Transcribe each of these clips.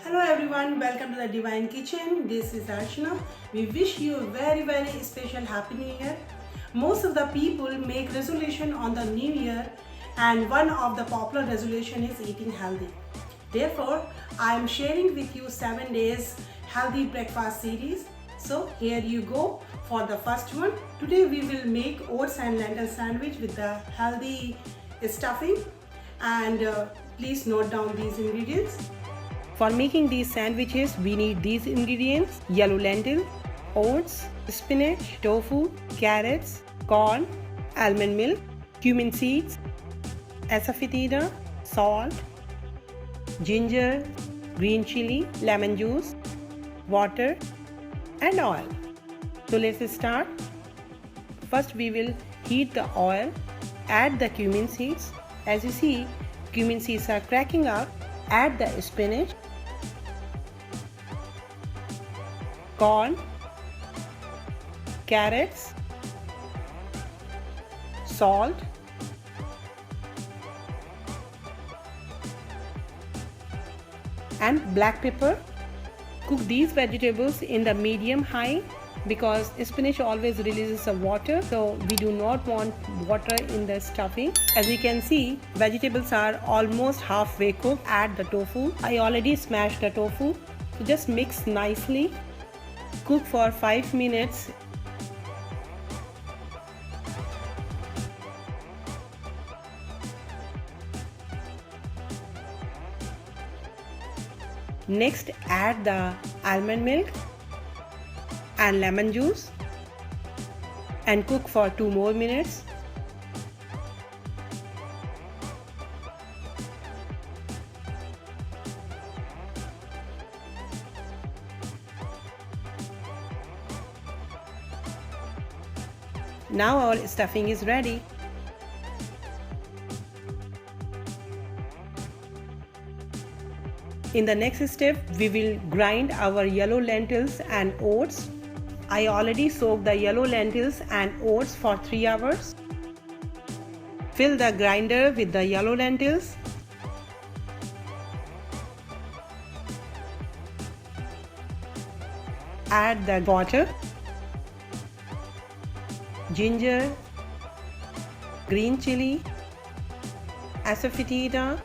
Hello everyone, welcome to the Divine Kitchen. This is Archana. We wish you a very special Happy New Year. Most of the people make resolution on the New Year and one of the popular resolution is eating healthy. Therefore, I am sharing with you 7 days healthy breakfast series. So here you go for the first one. Today we will make oats and lentil sandwich with the healthy stuffing and please note down these ingredients. For making these sandwiches, we need these ingredients: yellow lentil, oats, spinach, tofu, carrots, corn, almond milk, cumin seeds, asafoetida, salt, ginger, green chili, lemon juice, water and oil. So let's start. First we will heat the oil, add the cumin seeds. As you see, cumin seeds are cracking up. Add the spinach, corn, carrots, salt, and black pepper. Cook these vegetables in the medium high because spinach always releases some water, so we do not want water in the stuffing. As you can see, vegetables are almost halfway cooked. Add the tofu. I already smashed the tofu, so just mix nicely. Cook for 5 minutes. Next, add the almond milk and lemon juice and cook for 2 more minutes. Now our stuffing is ready. In the next step, we will grind our yellow lentils and oats. I already soaked the yellow lentils and oats for 3 hours. Fill the grinder with the yellow lentils. Add the water, ginger, green chili, asafoetida,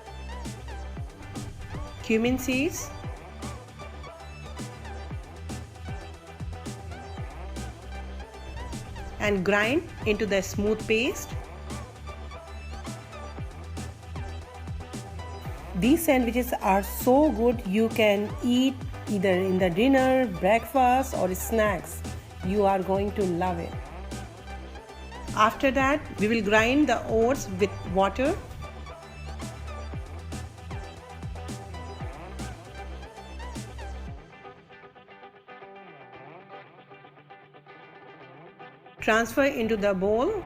cumin seeds, and grind into the smooth paste. These sandwiches are so good, you can eat either in the dinner, breakfast or snacks. You are going to love it. After that, we will grind the oats with water. Transfer into the bowl.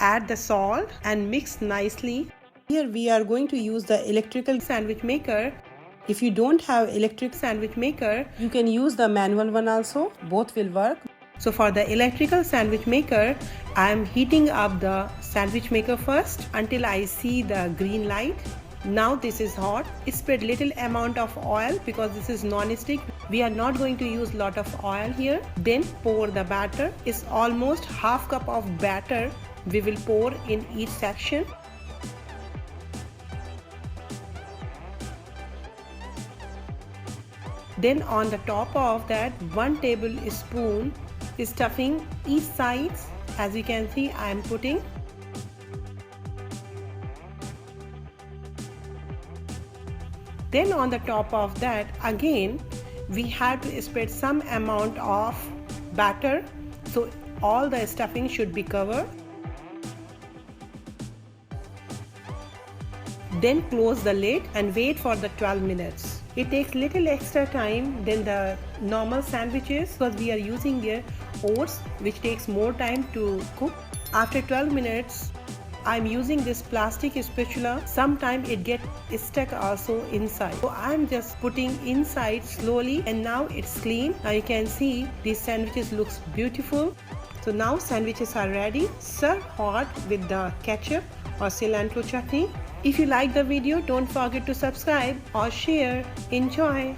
Add the salt and mix nicely. Here we are going to use the electrical sandwich maker. If you don't have electric sandwich maker, you can use the manual one also. Both will work. So for the electrical sandwich maker, I am heating up the sandwich maker first until I see the green light. Now this is hot. Spread little amount of oil because this is non-stick. We are not going to use lot of oil here. Then pour the batter. It's almost half cup of batter we will pour in each section. Then on the top of that, 1 tablespoon stuffing each sides. As you can see, I am putting. Then on the top of that, again we have to spread some amount of batter, so all the stuffing should be covered. Then close the lid and wait for the 12 minutes. It takes little extra time than the normal sandwiches because we are using here oats, which takes more time to cook. After 12 minutes, I'm using this plastic spatula. Sometimes it gets stuck also inside. So I'm just putting inside slowly and now it's clean. Now you can see these sandwiches looks beautiful. So now sandwiches are ready. Serve hot with the ketchup or cilantro chutney. If you like the video, don't forget to subscribe or share. Enjoy!